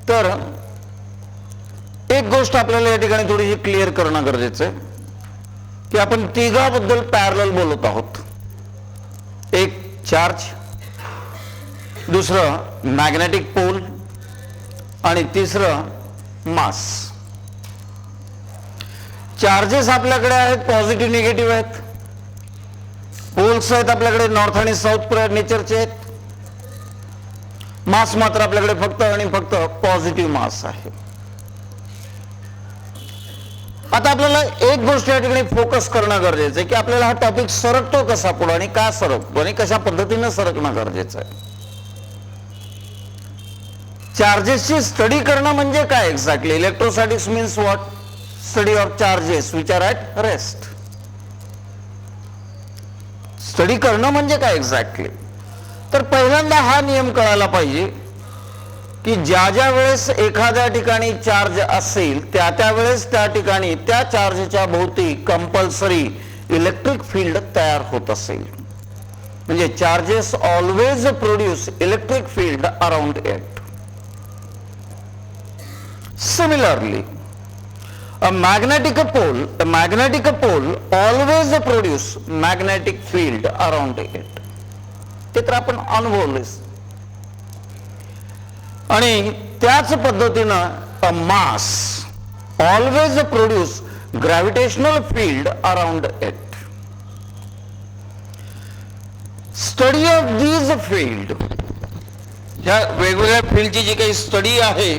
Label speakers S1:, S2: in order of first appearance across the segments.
S1: तर एक गोष्ट आपल्याला या ठिकाणी थोडीशी क्लिअर करणं गरजेचं आहे की आपण तिघाबद्दल पॅरलल बोलत आहोत. एक चार्ज, दुसरं मॅग्नेटिक पोल आणि तिसरं मास. चार्जेस आपल्याकडे आहेत पॉझिटिव्ह निगेटिव्ह आहेत. पोल्स आहेत आपल्याकडे नॉर्थ आणि साऊथ नेचरचे आहेत. मास मात्र आपल्याकडे फक्त आणि फक्त पॉझिटिव्ह मास आहे. आता आपल्याला एक गोष्ट या ठिकाणी फोकस करणं गरजेचं आहे की आपल्याला हा टॉपिक सरकतो कसा पुढे आणि का सरकतो आणि कशा पद्धतीने सरकणं गरजेचं आहे. चार्जेसची स्टडी करणं म्हणजे काय exactly? Electrostatics means what? Study of charges which are at rest. Study करणं म्हणजे काय एक्झॅक्टली? तर पहिल्यांदा हा नियम कळायला पाहिजे की ज्या ज्या वेळेस एखाद्या ठिकाणी चार्ज असेल त्या वेळेस त्या ठिकाणी त्या चार्जच्या भोवती कंपल्सरी इलेक्ट्रिक फील्ड तयार होत असेल. म्हणजे charges always produce electric field around it. Similarly, a magnetic pole always produce magnetic field around it. ते तर आपण अनुभवलेच. आणि त्याच पद्धतीनं a mass always produce gravitational field around it. Study of these field, ह्या वेगवेगळ्या फील्डची जी काही स्टडी आहे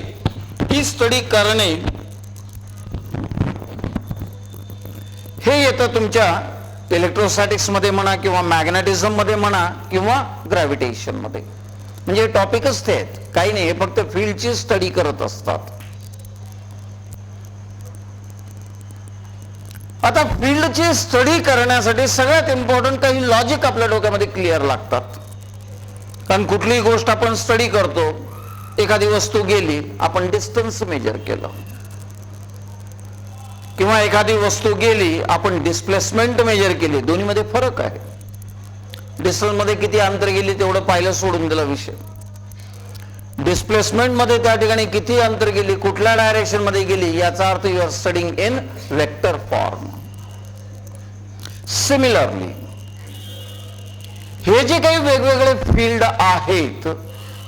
S1: ही स्टडी करणे हे येतं तुमच्या इलेक्ट्रोस्टॅटिक्स मध्ये म्हणा किंवा मॅग्नेटिझम मध्ये म्हणा किंवा ग्रॅव्हिटेशन मध्ये. म्हणजे टॉपिकच ते आहेत, काही नाही, हे फक्त फील्डची स्टडी करत असतात. आता फील्डची स्टडी करण्यासाठी सगळ्यात इम्पॉर्टंट काही लॉजिक आपल्या डोक्यामध्ये क्लिअर लागतात. कारण कुठलीही गोष्ट आपण स्टडी करतो, एखादी वस्तू गेली, आपण डिस्टन्स मेजर केलं, किंवा एखादी वस्तू गेली आपण डिस्प्लेसमेंट मेजर केली. दोन्हीमध्ये फरक आहे. डिस्टन्स मध्ये किती अंतर गेली तेवढं पाहिलं, सोडून दिला विषय. डिस्प्लेसमेंट मध्ये त्या ठिकाणी किती अंतर गेली, कुठल्या डायरेक्शन मध्ये गेली, याचा अर्थ you are studying in vector form. Similarly हे जे काही वेगवेगळे फील्ड आहेत,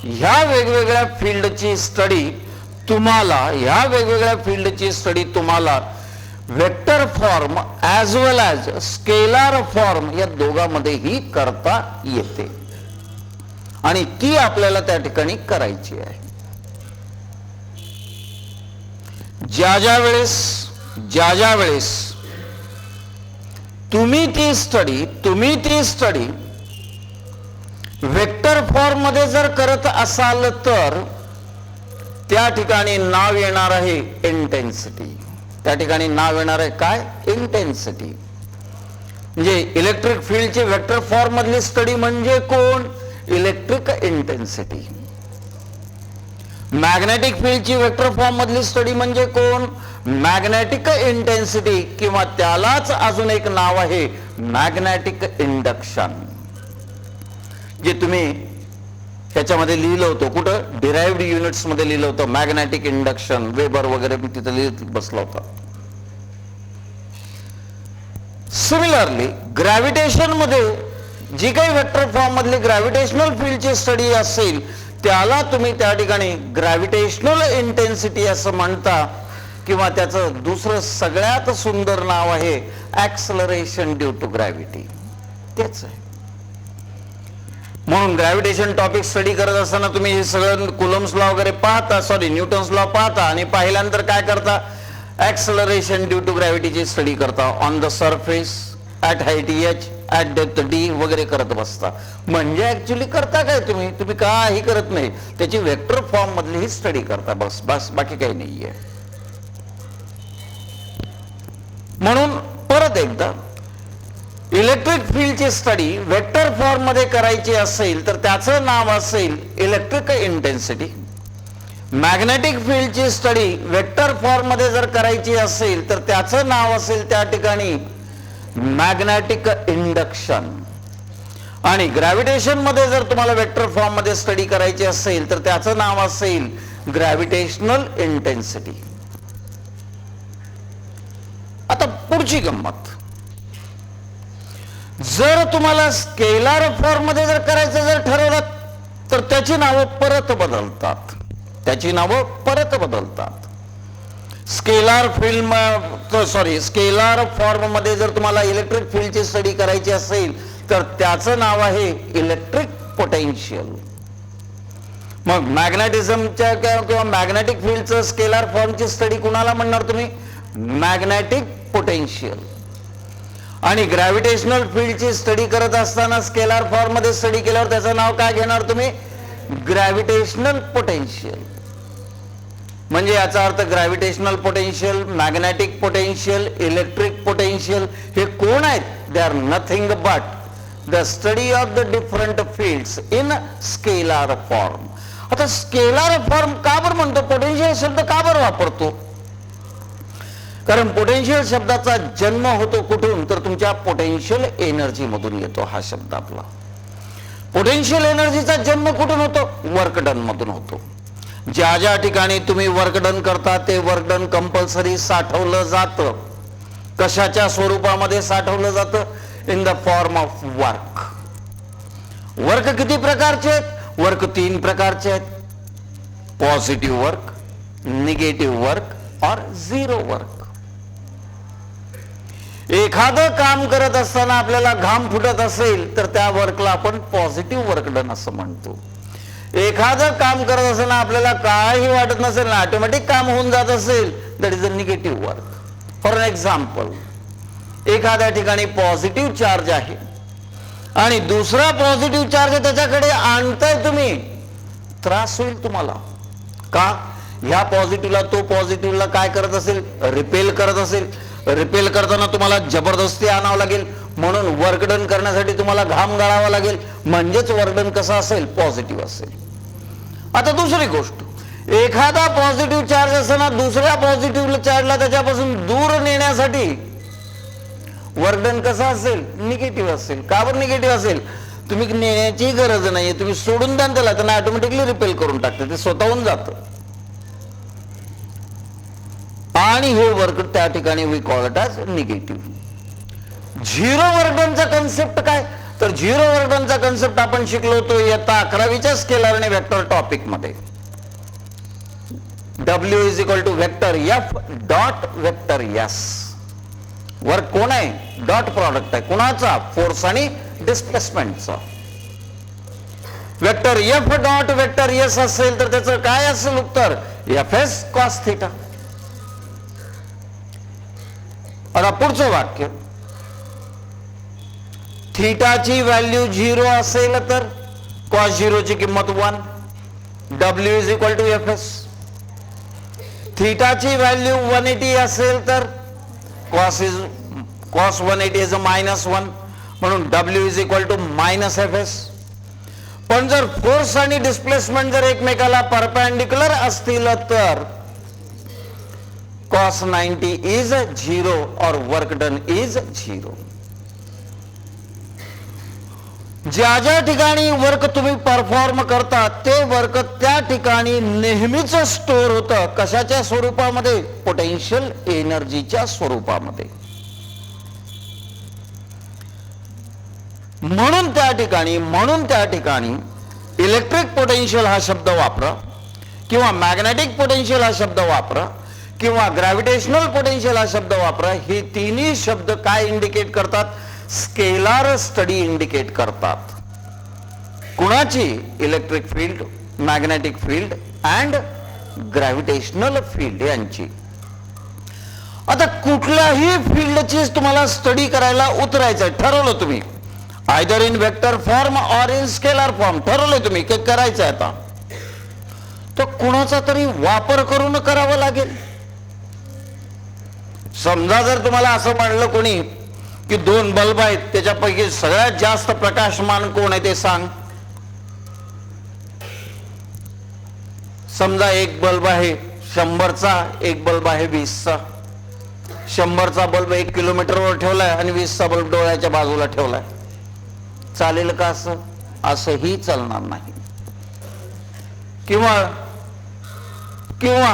S1: ह्या वेगवेगळ्या फील्डची स्टडी तुम्हाला vector form as well as scalar form या दोघांमध्येही करता येते आणि ती आपल्याला त्या ठिकाणी करायची आहे. ज्या ज्या वेळेस तुम्ही ती स्टडी वेक्टर फॉर्म मध्ये जर करत असाल तर त्या ठिकाणी नाव येणार आहे इंटेन्सिटी. त्या ठिकाणी नाव येणार आहे काय? इंटेन्सिटी. म्हणजे इलेक्ट्रिक फील्डची वेक्टर फॉर्म मधली स्टडी म्हणजे कोण? Electric intensity. मॅग्नेटिक फील्डची वेक्टर फॉर्म मधली स्टडी म्हणजे कोण? मॅग्नेटिक इंटेन्सिटी, किंवा त्यालाच अजून एक नाव आहे मॅग्नेटिक इंडक्शन. जे तुम्ही ह्याच्यामध्ये लिहिलं होतं, कुठं? डिराइव्ड युनिट्स मध्ये लिहिलं होतं मॅग्नेटिक इंडक्शन, वेबर वगैरे तिथं लिहित बसला होता. सिमिलरली ग्रॅव्हिटेशन मध्ये जी काही वेक्टर फॉर्म मधली ग्रॅव्हिटेशनल फील्डची स्टडी असेल त्याला तुम्ही त्या ठिकाणी ग्रॅव्हिटेशनल इंटेन्सिटी असं म्हणता, किंवा त्याचं दुसरं सगळ्यात सुंदर नाव आहे ऍक्सलरेशन ड्यू टू ग्रॅव्हिटी. तेच आहे. म्हणून ग्रॅव्हिटेशन टॉपिक स्टडी करत असताना तुम्ही हे सगळं कुलम्स लॉ वगैरे पाहता, न्यूटन्स लॉ पाहता, आणि पाहिल्यानंतर काय करता? ऍक्सलरेशन ड्यू टू ग्रॅव्हिटीची स्टडी करता. On the surface, at height h, at depth d वगैरे करत बसता. म्हणजे ऍक्च्युली करता काय तुम्ही काही करत नाही, त्याची वेक्टर फॉर्म मधली ही स्टडी करता, बस बाकी काही नाहीये. म्हणून परत एकदा, इलेक्ट्रिक फील्डची स्टडी वेक्टर फॉर्म मध्ये करायची असेल तर त्याचं नाव असेल इलेक्ट्रिक इंटेन्सिटी. मॅग्नेटिक फील्डची स्टडी वेक्टर फॉर्म मध्ये जर करायची असेल तर त्याचं नाव असेल त्या ठिकाणी मॅग्नेटिक इंडक्शन. आणि ग्रॅव्हिटेशन मध्ये जर तुम्हाला वेक्टर फॉर्म मध्ये स्टडी करायची असेल तर त्याचं नाव असेल ग्रॅव्हिटेशनल इंटेन्सिटी. आता पुढची गंमत, जर तुम्हाला स्केलार फॉर्म मध्ये जर करायचं जर ठरवलं तर त्याची नावं परत बदलतात, त्याची नावं परत बदलतात. स्केलार स्केलार फॉर्म मध्ये जर तुम्हाला इलेक्ट्रिक फील्डची स्टडी करायची असेल तर त्याचं नाव आहे इलेक्ट्रिक पोटेन्शियल. मग मॅग्नेटिझमच्या किंवा मॅग्नेटिक फील्डचं स्केलार फॉर्मची स्टडी कुणाला म्हणणार तुम्ही? Magnetic potential. आणि ग्रॅव्हिटेशनल फील्डची स्टडी करत असताना स्केलार फॉर्म मध्ये स्टडी केल्यावर त्याचं नाव काय घेणार तुम्ही? Gravitational potential. म्हणजे याचा अर्थ gravitational potential, magnetic potential, electric potential हे कोण आहेत? They are nothing but the study of the different fields in scalar form. आता स्केलार फॉर्म का बरं म्हणतो? पोटेन्शियल शब्द का बरं वापरतो? कारण पोटेन्शियल शब्दाचा जन्म होतो कुठून? तर तुमच्या पोटेन्शियल एनर्जी मधून येतो हा शब्द आपला. पोटेन्शियल एनर्जीचा जन्म कुठून होतो? वर्क डन मधून होतो. ज्या ज्या ठिकाणी तुम्ही वर्क डन करता ते वर्क डन कंपल्सरी साठवलं जातं. कशाच्या स्वरूपामध्ये साठवलं जातं? In the form of work. Work किती प्रकारचे आहेत? वर्क 3 प्रकारचे आहेत. पॉझिटिव्ह वर्क, निगेटिव्ह वर्क और झिरो वर्क. एखादं काम करत असताना आपल्याला घाम फुटत असेल तर त्या वर्कला आपण पॉझिटिव्ह वर्क डन असं म्हणतो. एखादं काम करत असताना आपल्याला काही वाटत नसेल ना, ऑटोमॅटिक काम होऊन जात असेल, that is a negative work. For example, एखाद्या ठिकाणी पॉझिटिव्ह चार्ज आहे आणि दुसरा पॉझिटिव्ह चार्ज त्याच्याकडे आणताय तुम्ही, त्रास होईल तुम्हाला. का? ह्या पॉझिटिव्हला तो पॉझिटिव्हला काय करत असेल? रिपेल करत असेल. रिपेल करताना तुम्हाला जबरदस्ती आणावं लागेल, म्हणून वर्कडन करण्यासाठी तुम्हाला घाम गाळावा लागेल, म्हणजेच वर्कडन कसं असेल? पॉझिटिव्ह असेल. आता दुसरी गोष्ट, एखादा पॉझिटिव्ह चार्ज असताना दुसऱ्या पॉझिटिव्ह चार्जला त्याच्यापासून दूर नेण्यासाठी वर्कडन कसं असेल? निगेटिव्ह असेल. का बरं निगेटिव्ह असेल? तुम्ही नेण्याची गरज नाहीये, तुम्ही सोडून द्या त्याला, त्यांना ऑटोमॅटिकली रिपेल करून टाकते, ते स्वतःहून जातं. आणि हे वर्क त्या ठिकाणी we call it as negative. Zero वर्कडनचा कन्सेप्ट काय? तर झिरो वर्कडनचा कन्सेप्ट आपण शिकलो होतो इयत्ता 11वीच्या स्केलर आणि वेक्टर टॉपिक मध्ये. W is equal to vector F dot vector S. Work कोण आहे? डॉट प्रॉडक्ट आहे. कोणाचा? फोर्स आणि डिस्प्लेसमेंटचा. Vector F dot vector S असेल तर त्याचं काय असेल उत्तर? Fs cos theta. आता पुढचं वाक्य, थीटाची व्हॅल्यू 0 असेल तर कॉस 0 ची किंमत 1. W is equal to Fs. थीटाची व्हॅल्यू 180 असेल तर कॉस 180 इज -1, म्हणून W is equal to -Fs. पण जर फोर्स आणि डिस्प्लेसमेंट जर एकमेकाला परपेंडिक्युलर असतील तर cos 90 is 0 और वर्क डन इज 0. ज्या ज्या ठिकाणी वर्क तुम्ही परफॉर्म करता ते वर्क त्या ठिकाणी नेहमीच स्टोअर होतं. कशाच्या स्वरूपामध्ये? पोटेन्शियल एनर्जीच्या स्वरूपामध्ये. म्हणून त्या ठिकाणी इलेक्ट्रिक पोटेन्शियल हा शब्द वापरा किंवा मॅग्नेटिक पोटेन्शियल हा शब्द वापरा किंवा ग्रॅव्हिटेशनल पोटेन्शियल हा शब्द वापरा, हे तिन्ही शब्द काय इंडिकेट करतात? स्केलार स्टडी इंडिकेट करतात. कुणाची? Electric field, magnetic field and gravitational field यांची. आता कुठल्याही फील्डची तुम्हाला स्टडी करायला उतरायचं ठरवलं तुम्ही, आयदर इन वेक्टर फॉर्म और इन स्केलार फॉर्म, ठरवलंय तुम्ही की करायचं आहे आता, तर कुणाचा तरी वापर करून करावं लागेल. समजा जर तुम्हाला असं म्हणलं कोणी की 2 बल्ब आहेत, त्याच्यापैकी सगळ्यात जास्त प्रकाशमान कोण आहे ते सांग. समजा एक बल्ब आहे 100चा, एक बल्ब आहे 20चा. 100चा बल्ब 1 किलोमीटरवर ठेवलाय आणि 20चा बल्ब डोळ्याच्या बाजूला ठेवलाय. चालेल का असं? असंही चालणार नाही. किंवा किंवा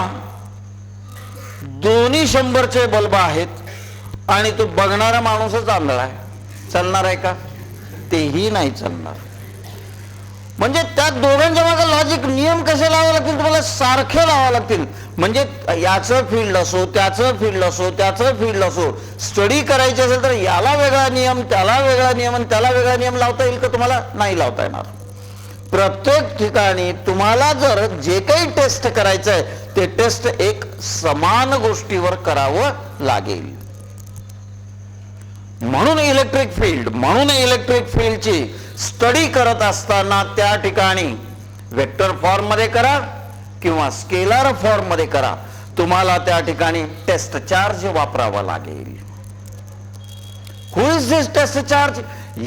S1: दोन्ही 100चे बल्ब आहेत आणि तो बघणारा माणूसच आंधळा आहे, चालणार आहे का? तेही नाही चालणार. म्हणजे त्या दोघांच्या मागे लॉजिक नियम कसे लावावे लागतील? तुम्हाला सारखे लावावे लागतील. म्हणजे याचं फील्ड असो, त्याचं फील्ड असो, त्याचं फील्ड असो, स्टडी करायची असेल तर याला वेगळा नियम, त्याला वेगळा नियम आणि त्याला वेगळा नियम लावता येईल का? तुम्हाला नाही लावता येणार. प्रत्येक ठिकाणी तुम्हाला जर जे काही टेस्ट करायचं आहे ते टेस्ट एक समान गोष्टीवर करावं लागेल. म्हणून इलेक्ट्रिक फील्डची स्टडी करत असताना त्या ठिकाणी वेक्टर फॉर्म मध्ये करा किंवा स्केलर फॉर्म मध्ये करा, तुम्हाला त्या ठिकाणी टेस्ट चार्ज वापरावा लागेल. Who is this test charge?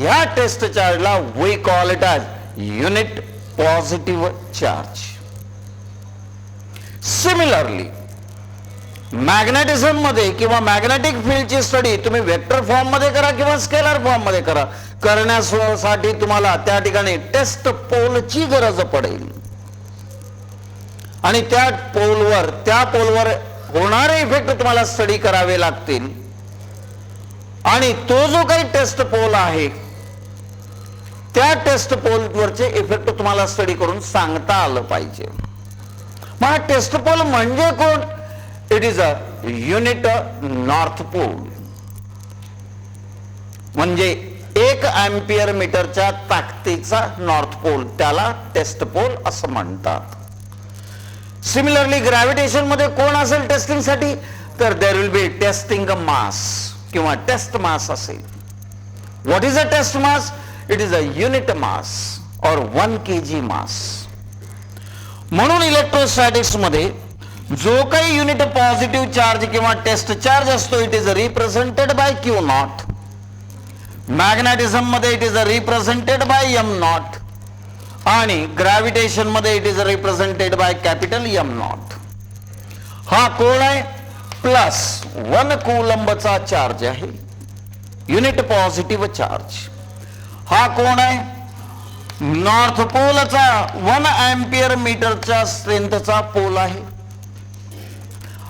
S1: या टेस्ट चार्जला we call it as unit positive charge. Similarly magnetism मध्ये किंवा मॅग्नेटिक फील्डची स्टडी तुम्ही वेक्टर फॉर्म मध्ये करा किंवा स्केलर फॉर्म मध्ये करा, करण्यासाठी तुम्हाला त्या ठिकाणी टेस्ट पोलची गरज पडेल आणि त्या पोलवर होणारे इफेक्ट तुम्हाला स्टडी करावे लागतील. आणि तो जो काही टेस्ट पोल आहे त्या टेस्ट पोलवरचे इफेक्ट तुम्हाला स्टडी करून सांगता आलं पाहिजे. मग टेस्ट पोल म्हणजे कोण? It is a unit north pole. म्हणजे 1 अँपिअर मीटरच्या ताकदीचा नॉर्थ पोल, त्याला टेस्ट पोल असं म्हणतात. सिमिलरली ग्रॅव्हिटेशन मध्ये कोण असेल टेस्टिंग साठी? तर देर विल बी टेस्टिंग मास किंवा टेस्ट मास असेल. What is a test mass? It is a unit mass और 1 kg मास. म्हणून इलेक्ट्रोस्टॅटिक्स मध्ये जो काही युनिट पॉझिटिव्ह चार्ज किंवा टेस्ट चार्ज असतो it is represented by Q naught. Magnetism मध्ये it is represented by M naught आणि gravitation मध्ये it is represented by capital M naught. हा कोण आहे? प्लस 1 कूलंबचा चार्ज आहे, युनिट पॉझिटिव्ह चार्ज. हा कोण आहे? नॉर्थ पोलचा 1 अँपिअर मीटरच्या स्ट्रेंथचा पोल आहे.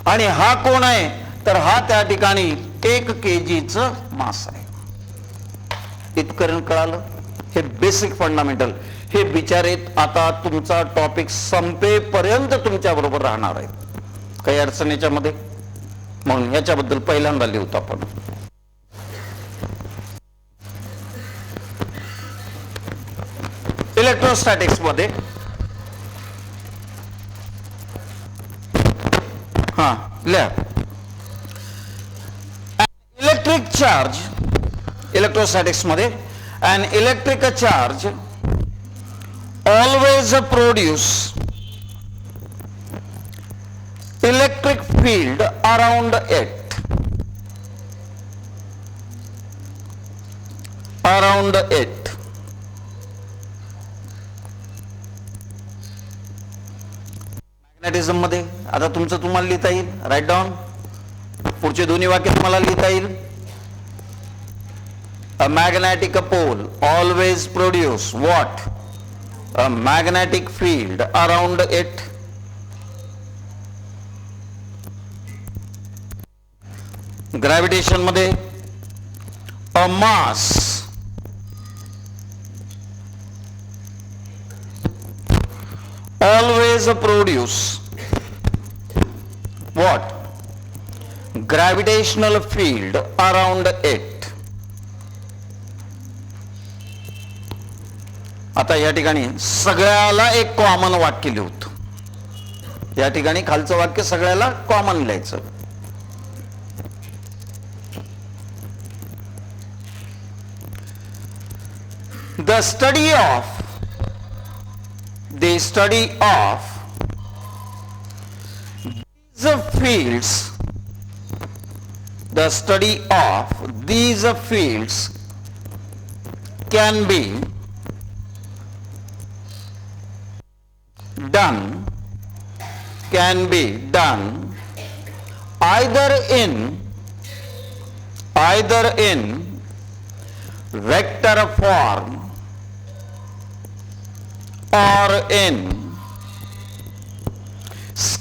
S1: आणि हा कोण आहे? तर हा त्या ठिकाणी 1 kg मास आहे. इतकं कळालं? हे बेसिक फंडामेंटल. हे बिचारे आता तुमचा टॉपिक संपेपर्यंत तुमच्या बरोबर राहणार आहे, काही अडचणीच्या मध्ये. म्हणून याच्याबद्दल पहिल्यांदा लिहतो आपण. इलेक्ट्रोस्टॅटिक्स मध्ये इलेक्ट्रिक चार्ज, इलेक्ट्रोस्टॅटिक्स मध्ये an electric charge always produce electric field around it. Magnetism मध्ये आता तुमचं तुम्हाला लिहिता येईल, राईट डाऊन. पुढचे दोन्ही वाक्य तुम्हाला लिहिता येईल. A magnetic pole always produce what? A magnetic field around it. Gravitation मध्ये a mass always produce what? Gravitational field around it. आता या ठिकाणी सगळ्याला एक कॉमन वाक्य लिहतो. या ठिकाणी खालचं वाक्य सगळ्याला कॉमन लिहायचं. The study of these fields can be done either in vector form or in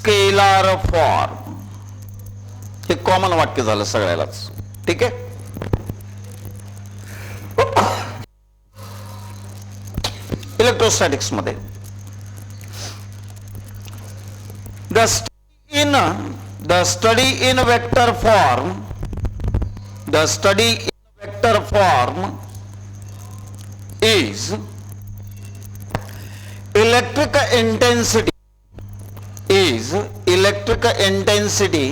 S1: scalar form. हे कॉमन वाक्य झालं सगळ्यालाच. ठीक आहे. इलेक्ट्रोस्टॅटिक्स मध्ये the study in vector form is electric intensity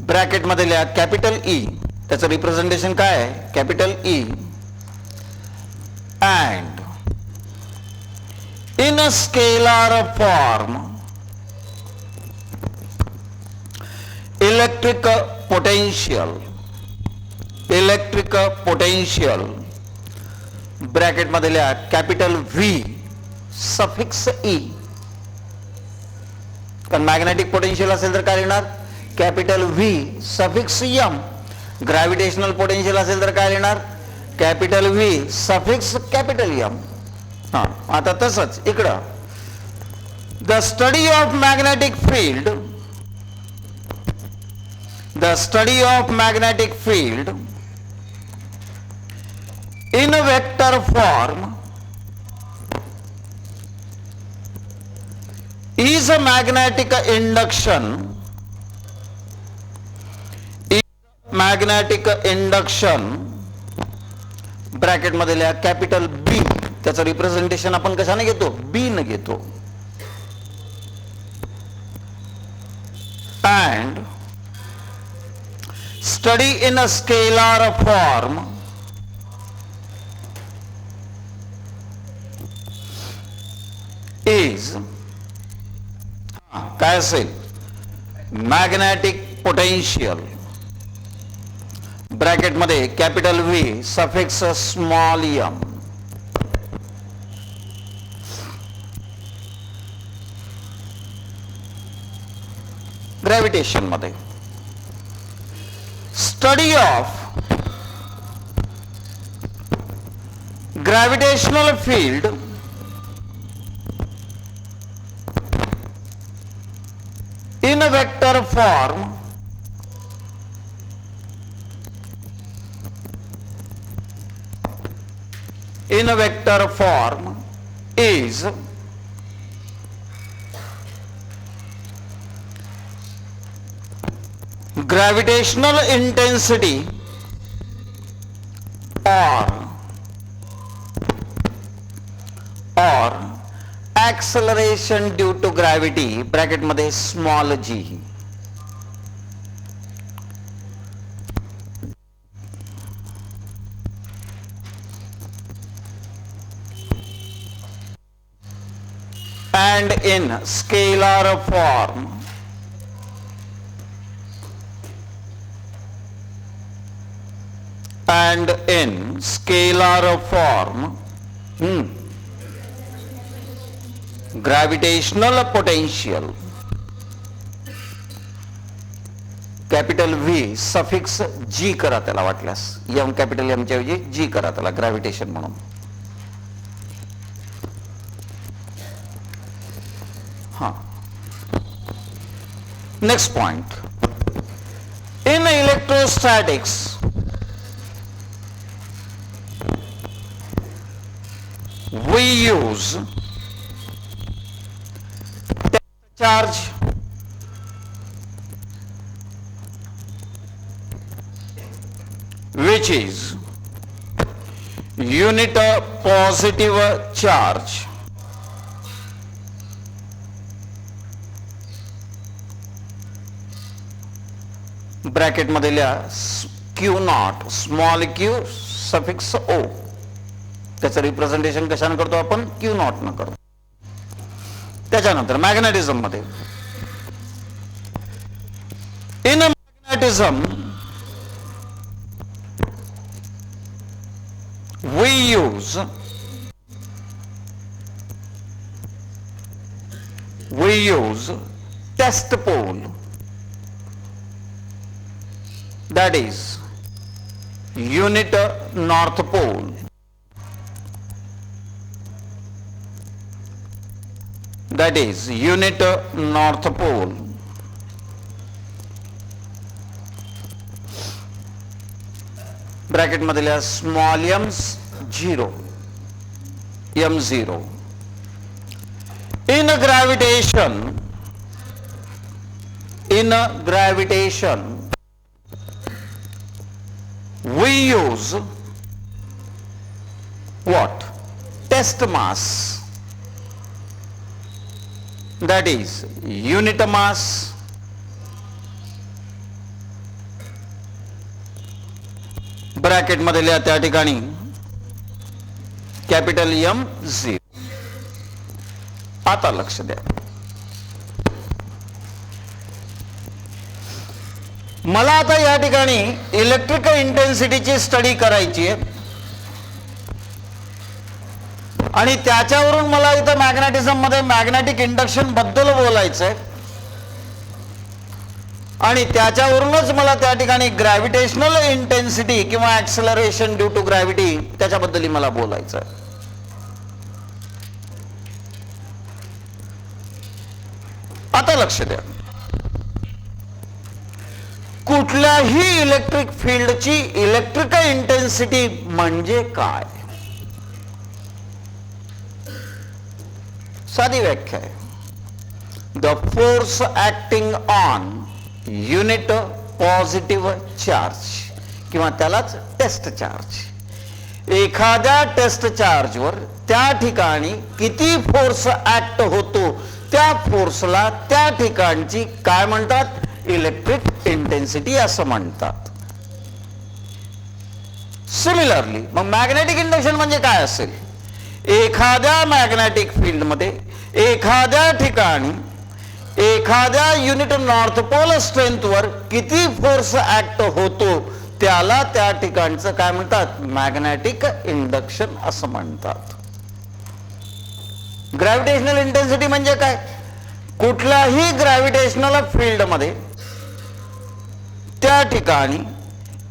S1: bracket मध्ये लिहा कॅपिटल ई, त्याचं रिप्रेझेंटेशन काय आहे capital E, and in a scalar form electric potential bracket मध्ये लिहा कॅपिटल व्ही सफिक्स ई. कारण मॅग्नेटिक पोटेन्शियल असेल तर काय लिहिणार capital V suffix M. Gravitational potential असेल तर काय लिहिणार capital V suffix capital M. हा आता तसंच इकडं the study of magnetic field in a vector form is a magnetic induction bracket मध्ये लिहा कॅपिटल बी. त्याचं रिप्रेझेंटेशन आपण कशाने घेतो बी न घेतो. And study in a scalar form is काय असेल मॅग्नेटिक पोटेन्शियल ब्रॅकेट मध्ये capital V suffix small M. Gravitation मध्ये study of gravitational field in a vector form is gravitational intensity or acceleration due to gravity bracket मध्ये small G. and in scalar form gravitational potential capital V suffix G करा त्याला वाटल्यास M capital M च्या ऐवजी जी करा त्याला gravitation म्हणून. हा next point in electrostatics we use charge which is unit positive charge bracket मध्ये लिहा Q naught small Q suffix O. त्याचं रिप्रेझेंटेशन कशाने करतो आपण क्यू नॉट न करतो. त्याच्यानंतर मॅग्नेटिझम मध्ये in magnetism we use test pole, that is unit north pole. that is unit north pole, bracket मध्ये लिहा small m 0 m0 in gravitation we use what? Test mass, that is unit mass bracket मध्ये लिहा त्या ठिकाणी capital M0. आता लक्ष द्या, मला आता या ठिकाणी इलेक्ट्रिकल इंटेन्सिटीची स्टडी करायची आहे आणि त्याच्यावरून मला इथं मॅग्नेटिझम मध्ये मॅग्नेटिक इंडक्शन बद्दल बोलायचं आहे आणि त्याच्यावरूनच मला त्या ठिकाणी ग्रॅव्हिटेशनल इंटेन्सिटी किंवा ऍक्सेलरेशन ड्यू टू ग्रॅव्हिटी त्याच्याबद्दल मला बोलायचं आहे. आता लक्ष द्या, कुठल्याही इलेक्ट्रिक फील्डची इलेक्ट्रिकल इंटेन्सिटी म्हणजे काय? साधी व्याख्या आहे, the force acting on unit positive charge किंवा त्यालाच टेस्ट चार्ज. एखाद्या टेस्ट चार्जवर त्या ठिकाणी किती फोर्स ऍक्ट होतो त्या फोर्सला त्या ठिकाणची काय म्हणतात? इलेक्ट्रिक इंटेन्सिटी असं म्हणतात. सिमिलरली मग मॅग्नेटिक इंडक्शन म्हणजे काय असेल? एखाद्या मॅग्नेटिक फील्ड मध्ये एखाद्या ठिकाणी एखाद्या युनिट नॉर्थ पोल स्ट्रेंथ वर किती फोर्स ऍक्ट होतो त्याला त्या ठिकाणचं काय म्हणतात? मॅग्नेटिक इंडक्शन असं म्हणतात. ग्रॅव्हिटेशनल इंटेन्सिटी म्हणजे काय? कुठल्याही ग्रॅव्हिटेशनल फील्ड मध्ये त्या ठिकाणी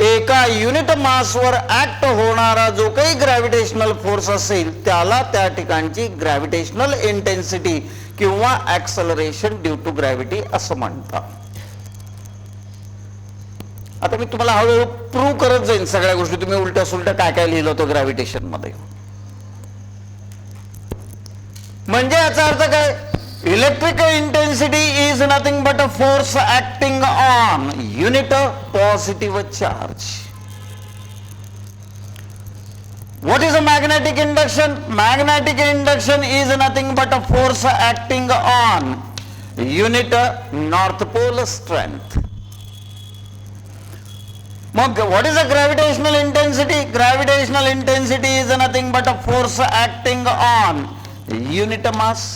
S1: एका युनिट मासवर ऍक्ट होणारा जो काही ग्रॅव्हिटेशनल फोर्स असेल त्याला त्या ठिकाणची ग्रॅव्हिटेशनल इंटेन्सिटी किंवा ऍक्सेलरेशन ड्यू टू ग्रॅव्हिटी असं म्हणतात. आता मी तुम्हाला हळूहळू प्रूव्ह करत जाईन सगळ्या गोष्टी. तुम्ही उलट्या सुलट्या काय काय लिहिलं होतं ग्रॅव्हिटेशन मध्ये. म्हणजे याचा अर्थ काय? Electrical intensity is nothing but a force acting on unit positive charge. What is a magnetic induction? Magnetic induction is nothing but a force acting on unit north pole strength. What is a gravitational intensity? Gravitational intensity is nothing but a force acting on unit mass.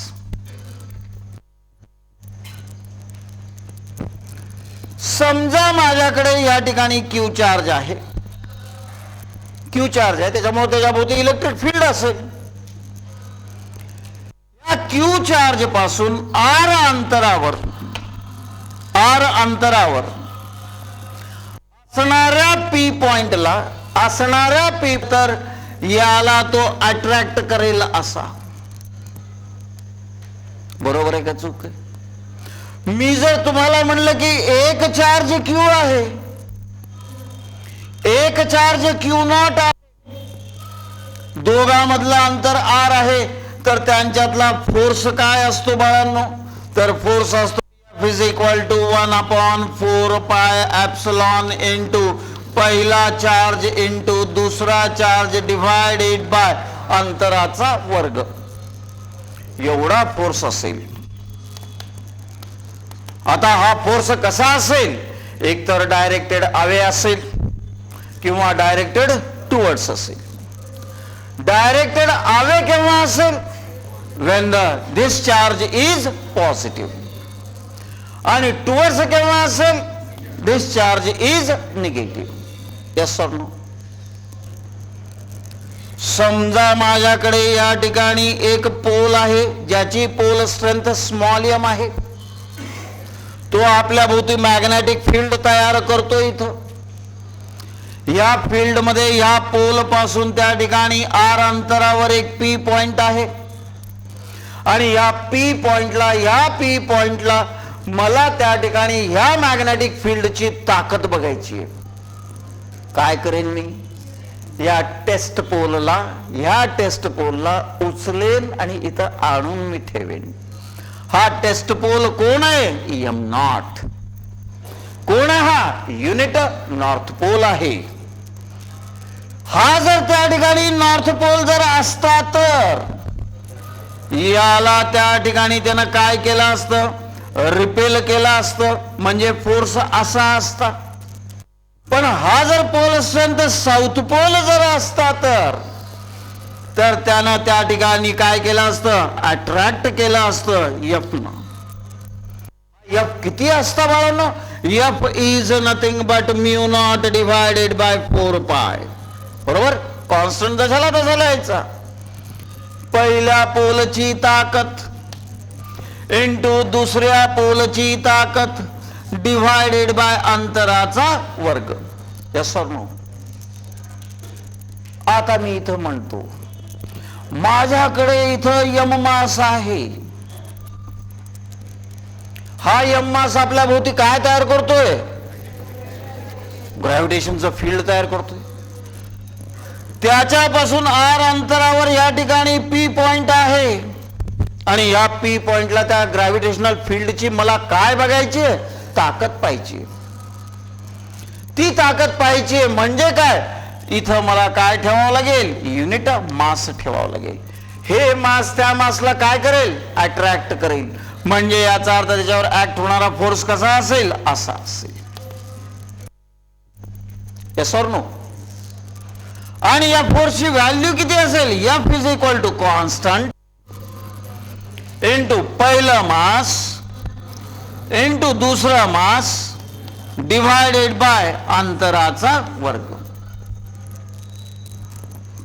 S1: समजा माझ्याकडे या ठिकाणी Q charge आहे, Q charge आहे, त्याच्यामुळे त्याच्याभोवती electric field असेल. या Q charge पासून आर अंतरावर असणाऱ्या पी पॉइंटला असणाऱ्या पी तर याला तो अट्रॅक्ट करेल असा. बरोबर आहे का चूक आहे? मी जर तुम्हाला म्हणलं की एक चार्ज क्यू आहे, एक चार्ज क्यू नॉट आहे, दोघांमधलं अंतर आर आहे, तर त्यांच्यातला फोर्स काय असतो बाळांनो? तर फोर्स असतो F is equal to 1/4 pi epsilon into पहिला चार्ज इंटू दुसरा चार्ज डिवाइडेड बाय अंतराचा वर्ग. एवढा फोर्स असेल. आता हा फोर्स कसा असेल? एक तर डायरेक्टेड अवे असेल किंवा डायरेक्टेड टुवर्ड्स असेल. डायरेक्टेड अवे केव्हा असेल? when this charge is positive. आणि टुवर्ड्स केव्हा असेल? this charge is negative. yes or no? समजा माझ्याकडे या ठिकाणी एक पोल आहे ज्याची पोल स्ट्रेंथ स्मॉल m आहे. तो आपल्या भोवती मॅग्नेटिक फील्ड तयार करतो. इथं या फील्ड मध्ये या पोल पासून त्या ठिकाणी आर अंतरावर एक पी पॉइंट आहे आणि या पी पॉइंटला मला त्या ठिकाणी ह्या मॅग्नेटिक फील्डची ताकद बघायची आहे. काय करेन मी, ह्या टेस्ट पोलला उचलेन आणि इथं आणून मी ठेवेन. हा टेस्ट पोल कोण आहे, M0. कोण आहे हा, युनिट नॉर्थ पोल आहे. हा जर त्या ठिकाणी नॉर्थ पोल जर असता तर याला त्या ठिकाणी त्यानं काय केलं असतं, रिपेल केलं असतं, म्हणजे फोर्स असा असता. पण हा जर पोल स्ट्रेंथ साऊथ पोल जर असता तर त्यानं त्या ठिकाणी काय केलं असतं, अट्रॅक्ट केलं असतं F न. F किती असतं बाळांनो, F is nothing but μ0 divided by 4π. बरोबर, कॉन्स्टंट जशाला तसा लिहायचा. पहिल्या पोलची ताकद इंटू दुसऱ्या पोलची ताकद डिवायडेड बाय अंतराचा वर्ग. Yes or no. आता मी इथं म्हणतो, माझ्याकडे इथं यम मास आहे. हा यम मास आपल्या भोवती काय तयार करतोय, ग्रॅव्हिटेशनचं फील्ड तयार करतोय. त्याच्यापासून R अंतरावर या ठिकाणी P पॉइंट आहे आणि या P पॉइंटला त्या ग्रॅव्हिटेशनल फील्डची मला काय बघायची, ताकद पाहिजे. ती ताकद पाहिजे म्हणजे काय, इथं मला काय ठेवावं लागेल, युनिट मास ठेवावं लागेल. हे मास त्या मासला काय करेल, अट्रॅक्ट करेल. म्हणजे याचा अर्थ त्याच्यावर ऍक्ट होणारा फोर्स कसा असेल, असा असेल. Yes or no. आणि या फोर्सची व्हॅल्यू किती असेल, F is equal to constant into पहिलं मास इंटू दुसरा मास डिवायडेड बाय अंतराचा वर्ग.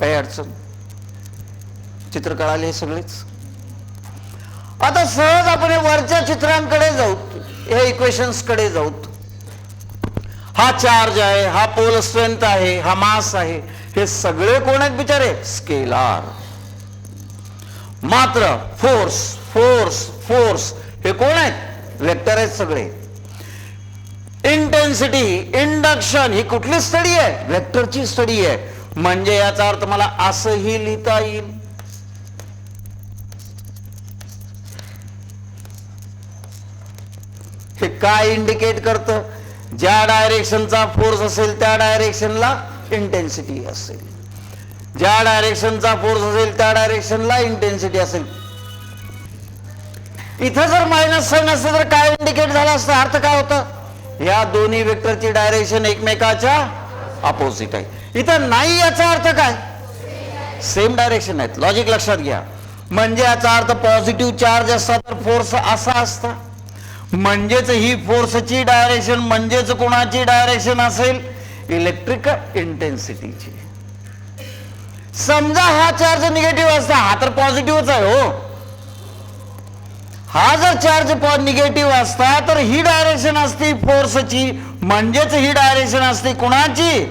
S1: काही अडचण, चित्र कळाले सगळेच. आता सहज आपण वरच्या चित्रांकडे जाऊ, या इक्वेशन्स कडे जाऊ. हा चार्ज आहे, हा पोल स्ट्रेंथ आहे, हा मास आहे, हे सगळे कोण आहेत बिचारे, स्केलार. मात्र फोर्स फोर्स फोर्स हे कोण आहेत, वेक्टर आहेत सगळे. इंटेन्सिटी इंडक्शन ही कुठली स्टडी आहे, वेक्टरची स्टडी आहे. म्हणजे याचा अर्थ मला असंही लिहिता येईल, हे काय इंडिकेट करतं, ज्या डायरेक्शनचा फोर्स असेल त्या डायरेक्शनला इंटेन्सिटी असेल, ज्या डायरेक्शनचा फोर्स असेल त्या डायरेक्शनला इंटेन्सिटी असेल. इथं जर मायनस साइन असतं तर काय इंडिकेट झालं असतं, अर्थ काय होतं, या दोन्ही वेक्टरची डायरेक्शन एकमेकाच्या अपोजिट आहे. इथं नाही, याचा अर्थ काय, सेम डायरेक्शन आहेत. लॉजिक लक्षात घ्या. म्हणजे याचा अर्थ पॉझिटिव्ह चार्ज असता तर फोर्स असा असता, म्हणजेच ही फोर्सची डायरेक्शन म्हणजेच कोणाची डायरेक्शन असेल, इलेक्ट्रिक इंटेन्सिटीची. समजा हा चार्ज निगेटिव्ह असता, हा तर पॉझिटिव्हच आहे हो. हा जर चार्ज निगेटिव्ह असता तर ही डायरेक्शन असती फोर्सची, म्हणजेच ही डायरेक्शन असते कोणाची,